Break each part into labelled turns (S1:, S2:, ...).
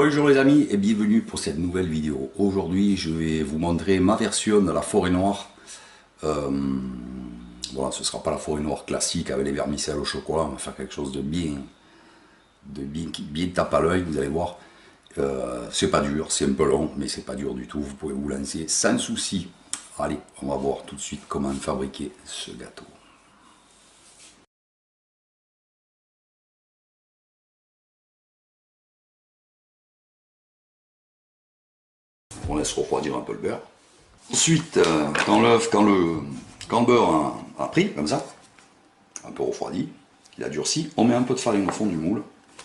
S1: Bonjour les amis et bienvenue pour cette nouvelle vidéo. Aujourd'hui je vais vous montrer ma version de la forêt noire. Voilà, ce ne sera pas la forêt noire classique avec les vermicelles au chocolat, on va faire quelque chose de bien tape à l'œil, vous allez voir. C'est pas dur, c'est un peu long, mais c'est pas dur du tout, vous pouvez vous lancer sans souci. Allez, on va voir tout de suite comment fabriquer ce gâteau. On laisse refroidir un peu le beurre. Ensuite, quand le beurre a pris, comme ça, un peu refroidi, qu'il a durci, on met un peu de farine au fond du moule.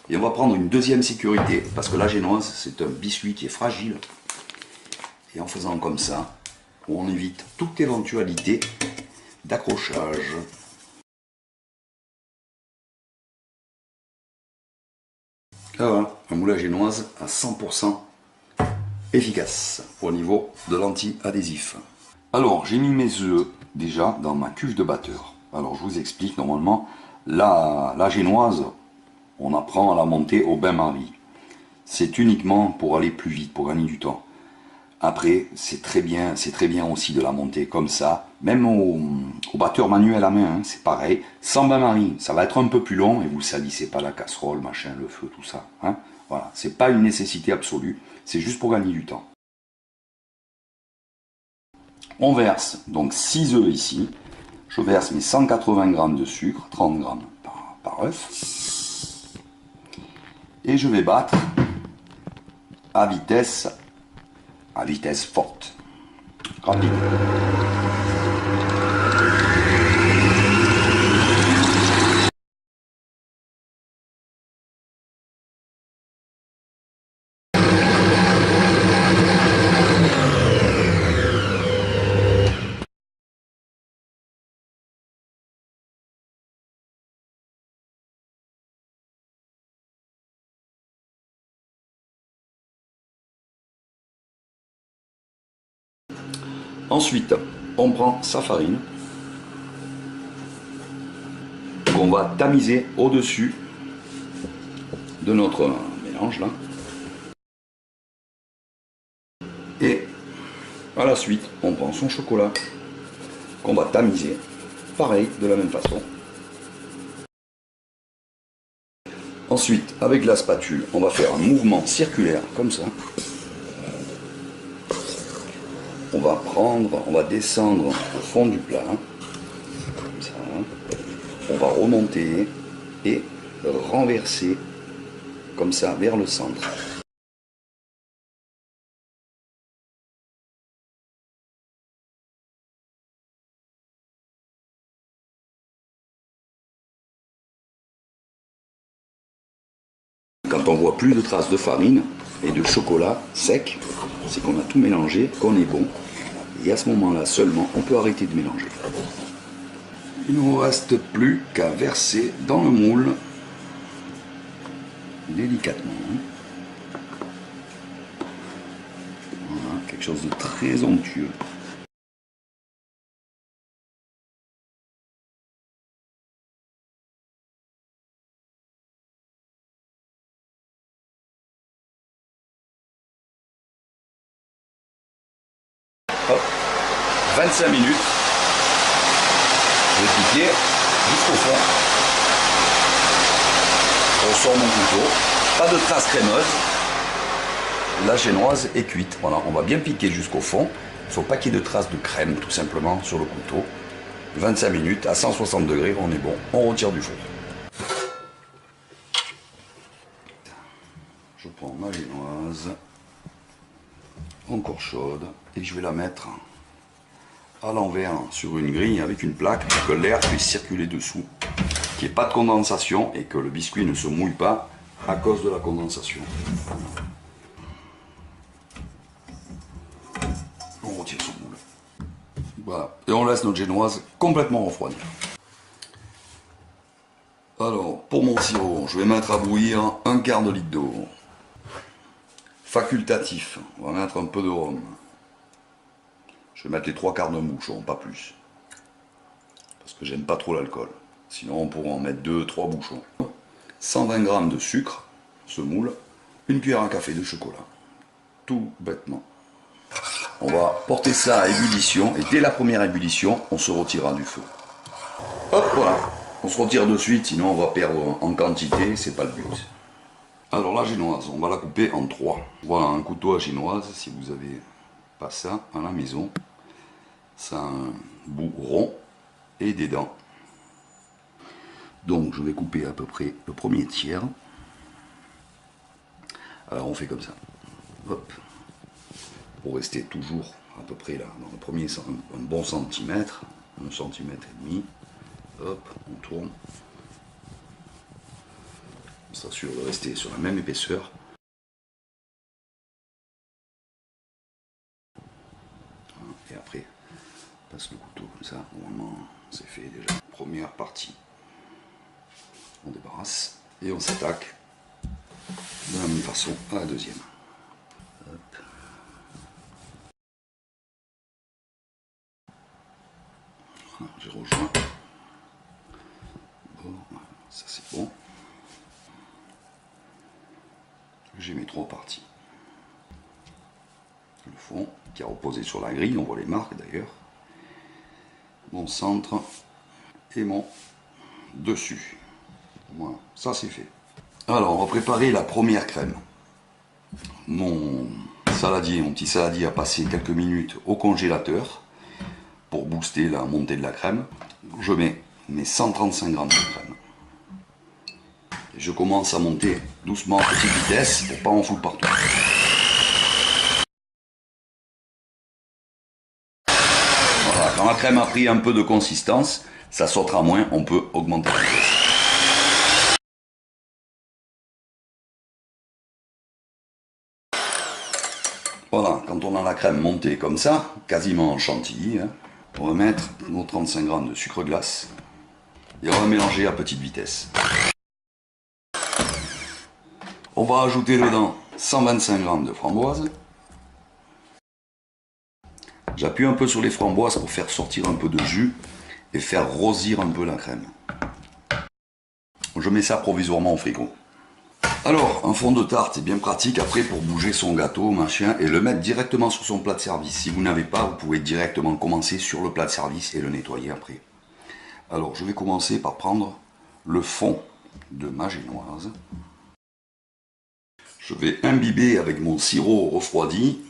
S1: Et on va prendre une deuxième sécurité, parce que la génoise, c'est un biscuit qui est fragile. Et en faisant comme ça, on évite toute éventualité d'accrochage. Ah voilà, un moule à génoise à 100% efficace au niveau de l'anti-adhésif. Alors, j'ai mis mes œufs déjà dans ma cuve de batteur. Alors, je vous explique, normalement, la génoise, on apprend à la monter au bain-marie. C'est uniquement pour aller plus vite, pour gagner du temps. Après, c'est très bien aussi de la monter comme ça, même au batteur manuel à main, hein, c'est pareil. Sans bain-marie, ça va être un peu plus long et vous salissez pas la casserole, machin, le feu, tout ça. Hein. Voilà, c'est pas une nécessité absolue, c'est juste pour gagner du temps. On verse donc 6 œufs ici. Je verse mes 180 g de sucre, 30 g par œuf. Et je vais battre à vitesse forte. Rapide. Ensuite, on prend sa farine qu'on va tamiser au-dessus de notre mélange là. Et à la suite, on prend son chocolat qu'on va tamiser, pareil, de la même façon. Ensuite, avec la spatule, on va faire un mouvement circulaire comme ça. On va descendre au fond du plat, comme ça. On va remonter et renverser comme ça vers le centre. Quand on voit plus de traces de farine et de chocolat sec, c'est qu'on a tout mélangé, qu'on est bon. Et à ce moment-là seulement, on peut arrêter de mélanger. Il ne nous reste plus qu'à verser dans le moule, délicatement. Voilà, quelque chose de très onctueux. Hop, 25 minutes, je vais piquer jusqu'au fond. On sort mon couteau, pas de traces crémeuses. La génoise est cuite, voilà, on va bien piquer jusqu'au fond. Il ne faut pas qu'il y ait de traces de crème tout simplement sur le couteau. 25 minutes à 160 degrés, on est bon, on retire du four. Je prends ma génoise, encore chaude, et je vais la mettre à l'envers sur une grille avec une plaque pour que l'air puisse circuler dessous, qu'il n'y ait pas de condensation et que le biscuit ne se mouille pas à cause de la condensation. On retire son moule. Voilà, et on laisse notre génoise complètement refroidir. Alors, pour mon sirop, je vais mettre à bouillir un quart de litre d'eau. Facultatif, on va mettre un peu de rhum. Je vais mettre les 3/4 d'un bouchon, pas plus. Parce que j'aime pas trop l'alcool. Sinon on pourra en mettre 2-3 bouchons. 120 g de sucre, ce moule. une cuillère à café de chocolat. Tout bêtement. On va porter ça à ébullition et dès la première ébullition, on se retirera du feu. Hop, voilà. On se retire de suite, sinon on va perdre en quantité, c'est pas le but. Alors la génoise, on va la couper en 3. Voilà un couteau à génoise, si vous avez pas ça à la maison. Ça a un bout rond et des dents. Donc je vais couper à peu près le premier tiers. Alors on fait comme ça. Hop. Pour rester toujours à peu près là, dans le premier un bon centimètre, 1,5 cm. Hop, on tourne. On s'assure de rester sur la même épaisseur. Et après, on passe le couteau comme ça. Normalement, c'est fait déjà. Première partie. On débarrasse et on s'attaque de la même façon à la deuxième. Hop. Voilà, j'ai rejoint. Bon, ça c'est bon. J'ai mes 3 parties. Le fond qui a reposé sur la grille, on voit les marques d'ailleurs. Mon centre et mon dessus. Voilà, ça c'est fait. Alors, on va préparer la première crème. Mon petit saladier a passé quelques minutes au congélateur pour booster la montée de la crème. Je mets mes 135 g de crème. Et je commence à monter doucement à petite vitesse pour pas en foutre partout. Voilà, quand la crème a pris un peu de consistance, ça sautera moins, on peut augmenter la vitesse. Voilà, quand on a la crème montée comme ça, quasiment en chantilly, hein, on va mettre nos 35 g de sucre glace et on va mélanger à petite vitesse. On va ajouter dedans 125 g de framboises. J'appuie un peu sur les framboises pour faire sortir un peu de jus et faire rosir un peu la crème. Je mets ça provisoirement au frigo. Alors, un fond de tarte est bien pratique après pour bouger son gâteau, machin, et le mettre directement sur son plat de service. Si vous n'avez pas, vous pouvez directement commencer sur le plat de service et le nettoyer après. Alors, je vais commencer par prendre le fond de ma génoise. Je vais imbiber avec mon sirop refroidi.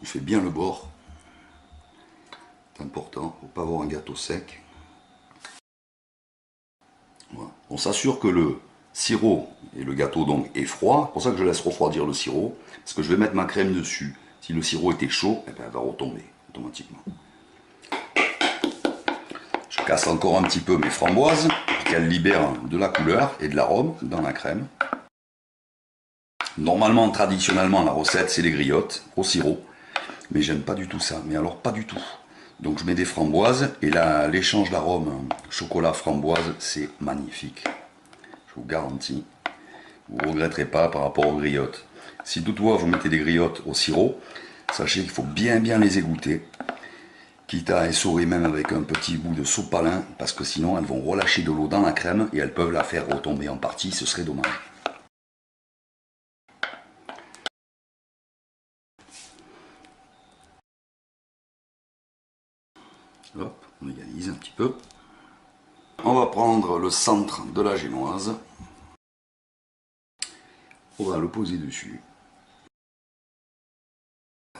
S1: On fait bien le bord. C'est important, il ne faut pas avoir un gâteau sec. Voilà. On s'assure que le sirop et le gâteau donc est froid. C'est pour ça que je laisse refroidir le sirop. Parce que je vais mettre ma crème dessus. Si le sirop était chaud, eh bien, elle va retomber automatiquement. Je casse encore un petit peu mes framboises pour qu'elles libèrent de la couleur et de l'arôme dans la crème. Normalement, traditionnellement, la recette, c'est les griottes au sirop. Mais j'aime pas du tout ça. Mais alors, pas du tout. Donc je mets des framboises et là l'échange d'arômes chocolat-framboise c'est magnifique. Je vous garantis, vous ne regretterez pas par rapport aux griottes. Si toutefois vous mettez des griottes au sirop, sachez qu'il faut bien les égoutter. Quitte à essorer même avec un petit bout de sopalin, parce que sinon elles vont relâcher de l'eau dans la crème et elles peuvent la faire retomber en partie, ce serait dommage. Hop, on égalise un petit peu. On va prendre le centre de la génoise. On va le poser dessus.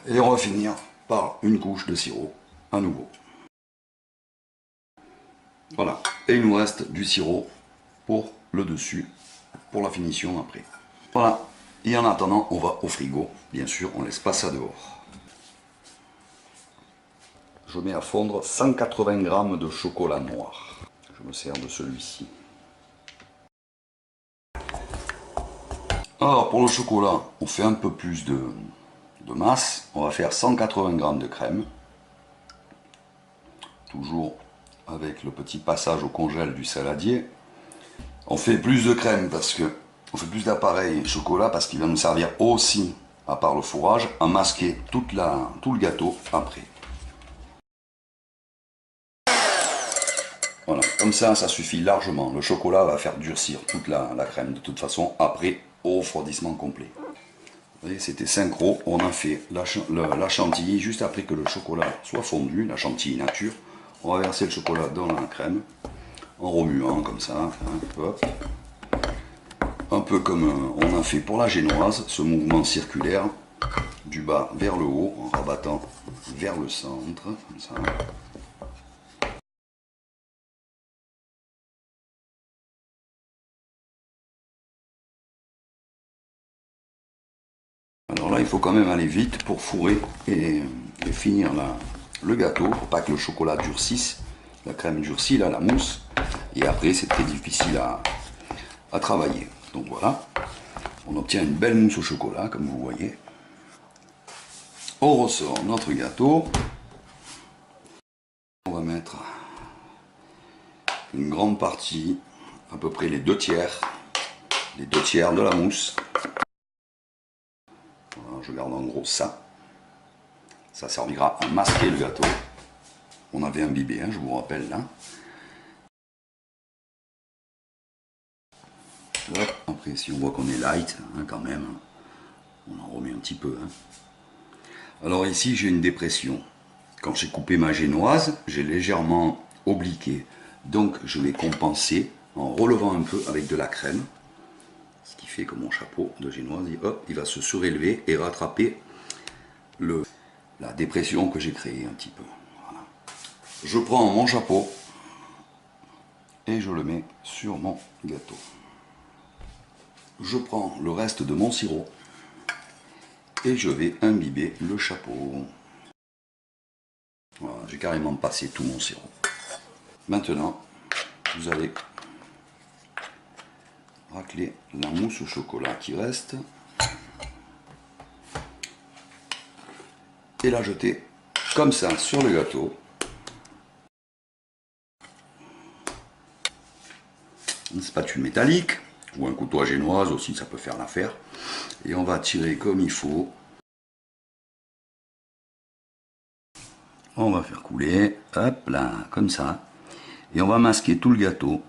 S1: Et on va finir par une couche de sirop à nouveau. Voilà. Et il nous reste du sirop pour le dessus, pour la finition après. Voilà. Et en attendant, on va au frigo. Bien sûr, on laisse pas ça dehors. Je mets à fondre 180 g de chocolat noir. Je me sers de celui-ci. Alors pour le chocolat, on fait un peu plus de masse. On va faire 180 g de crème. Toujours avec le petit passage au congèle du saladier. On fait plus de crème parce que on fait plus d'appareil chocolat parce qu'il va nous servir aussi, à part le fourrage, à masquer tout le gâteau après. Voilà, comme ça suffit largement. Le chocolat va faire durcir toute la crème de toute façon après au refroidissement complet. Vous voyez, c'était synchro. On a fait la chantilly juste après que le chocolat soit fondu, la chantilly nature. On va verser le chocolat dans la crème en remuant comme ça. Hein, hop. Un peu comme on a fait pour la génoise, ce mouvement circulaire du bas vers le haut en rabattant vers le centre, comme ça. Alors là, il faut quand même aller vite pour fourrer et finir le gâteau, pour pas que le chocolat durcisse. La crème durcit, là, la mousse. Et après, c'est très difficile à travailler. Donc voilà, on obtient une belle mousse au chocolat, comme vous voyez. On ressort notre gâteau. On va mettre une grande partie, à peu près les 2/3 de la mousse. Voilà, je garde en gros ça. Ça servira à masquer le gâteau. On avait imbibé, hein, je vous rappelle là. Après, si on voit qu'on est light, hein, quand même, on en remet un petit peu. Hein. Alors ici, j'ai une dépression. Quand j'ai coupé ma génoise, j'ai légèrement obliqué. Donc, je vais compenser en relevant un peu avec de la crème. Ce qui fait que mon chapeau de génoise, hop, il va se surélever et rattraper la dépression que j'ai créée un petit peu. Voilà. Je prends mon chapeau et je le mets sur mon gâteau. Je prends le reste de mon sirop et je vais imbiber le chapeau. Voilà, j'ai carrément passé tout mon sirop. Maintenant, vous allez racler la mousse au chocolat qui reste et la jeter comme ça sur le gâteau. Une spatule métallique ou un couteau à génoise aussi, ça peut faire l'affaire. Et on va tirer comme il faut. On va faire couler, hop là, comme ça. Et on va masquer tout le gâteau.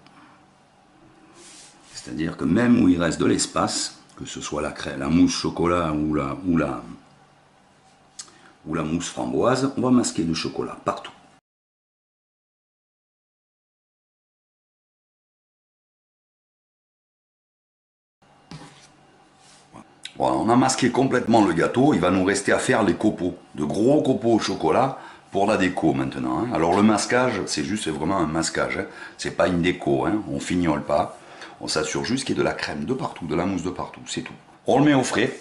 S1: C'est-à-dire que même où il reste de l'espace, que ce soit la mousse chocolat ou la mousse framboise, on va masquer le chocolat partout. Voilà, on a masqué complètement le gâteau, il va nous rester à faire les copeaux, de gros copeaux au chocolat pour la déco maintenant. Hein. Alors le masquage, c'est vraiment un masquage, hein. C'est pas une déco, hein. On fignole pas, on s'assure juste qu'il y ait de la crème de partout, de la mousse de partout, c'est tout. On le met au frais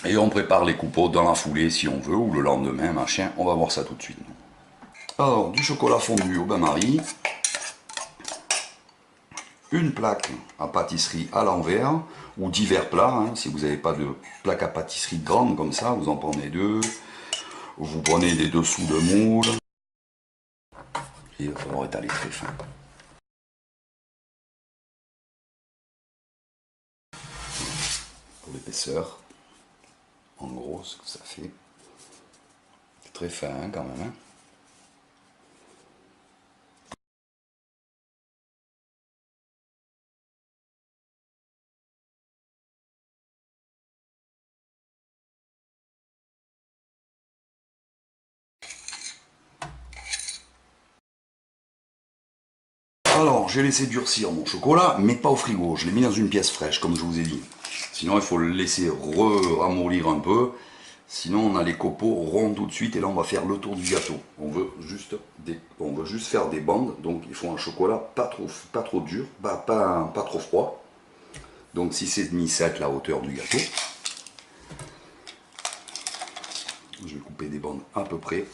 S1: et on prépare les copeaux dans la foulée si on veut, ou le lendemain, machin, on va voir ça tout de suite. Alors, du chocolat fondu au bain-marie, une plaque à pâtisserie à l'envers, ou divers plats, hein. Si vous n'avez pas de plaque à pâtisserie grande comme ça, vous en prenez deux, vous prenez des dessous de moule, et il va falloir étaler très fin. Pour l'épaisseur, en gros, ce que ça fait, c'est très fin hein, quand même. Hein. Alors, j'ai laissé durcir mon chocolat, mais pas au frigo. Je l'ai mis dans une pièce fraîche, comme je vous ai dit. Sinon, il faut le laisser ramollir un peu. Sinon, on a les copeaux ronds tout de suite. Et là, on va faire le tour du gâteau. On veut juste faire des bandes. Donc, il faut un chocolat pas trop dur, pas trop froid. Donc, 6,5, 7 la hauteur du gâteau. Je vais couper des bandes à peu près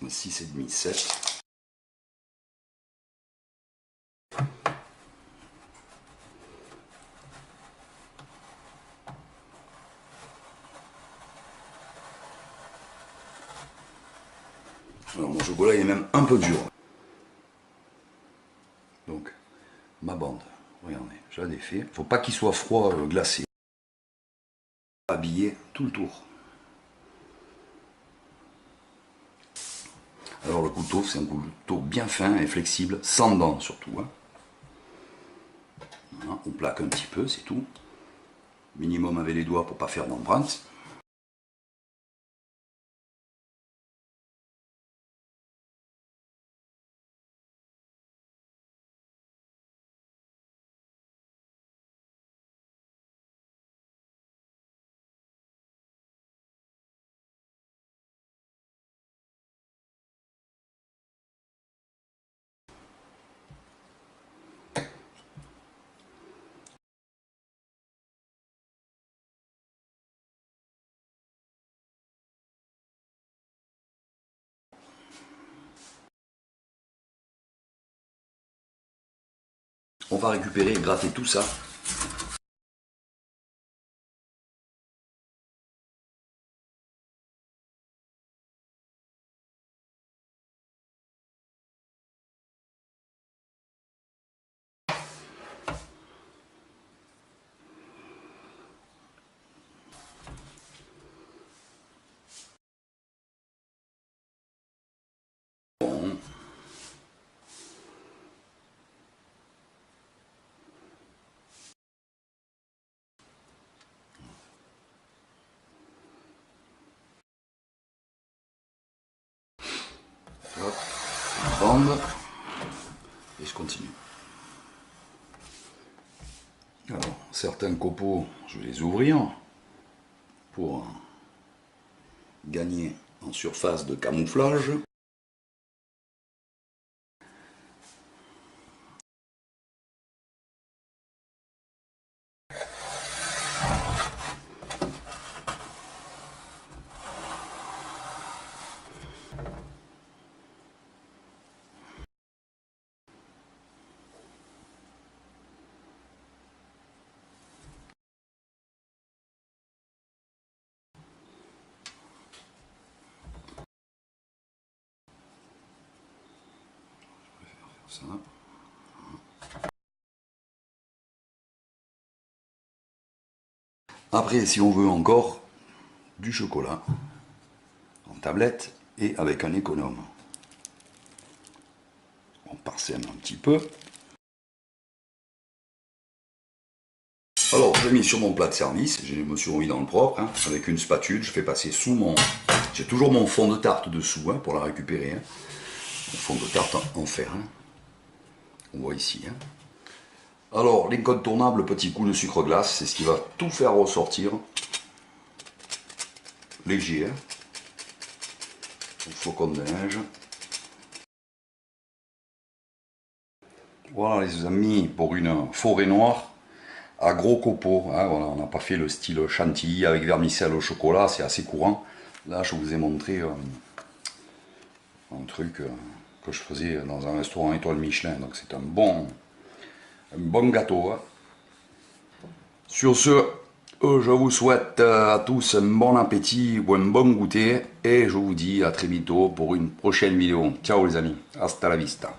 S1: 6,5, 7. Alors mon chocolat il est même un peu dur. Donc ma bande, regardez, je la défais. Il ne faut pas qu'il soit froid glacé. Habiller tout le tour. Alors le couteau, c'est un couteau bien fin et flexible, sans dents surtout. Hein. Voilà, on plaque un petit peu, c'est tout. Minimum avec les doigts pour pas faire d'empreinte. On va récupérer et gratter tout ça. Bon. Hop, bande. Et je continue. Alors, certains copeaux, je vais les ouvrir pour gagner en surface de camouflage. Ça. Après, si on veut encore du chocolat en tablette et avec un économe, on parsème un petit peu. Alors, je l'ai mis sur mon plat de service, je me suis remis dans le propre, hein, avec une spatule, je fais passer sous mon... J'ai toujours mon fond de tarte dessous, hein, pour la récupérer. Hein. Mon fond de tarte en fer. Hein. On voit ici. Hein. Alors, l'incontournable petit coup de sucre glace, c'est ce qui va tout faire ressortir. Léger, hein. Un flocon de neige. Voilà les amis, pour une forêt noire à gros copeaux. Hein, voilà, on n'a pas fait le style chantilly avec vermicelle au chocolat, c'est assez courant. Là, je vous ai montré un truc que je faisais dans un restaurant étoile Michelin. Donc c'est un bon gâteau. Hein. Sur ce, je vous souhaite à tous un bon appétit ou un bon goûter. Et je vous dis à très bientôt pour une prochaine vidéo. Ciao les amis, hasta la vista.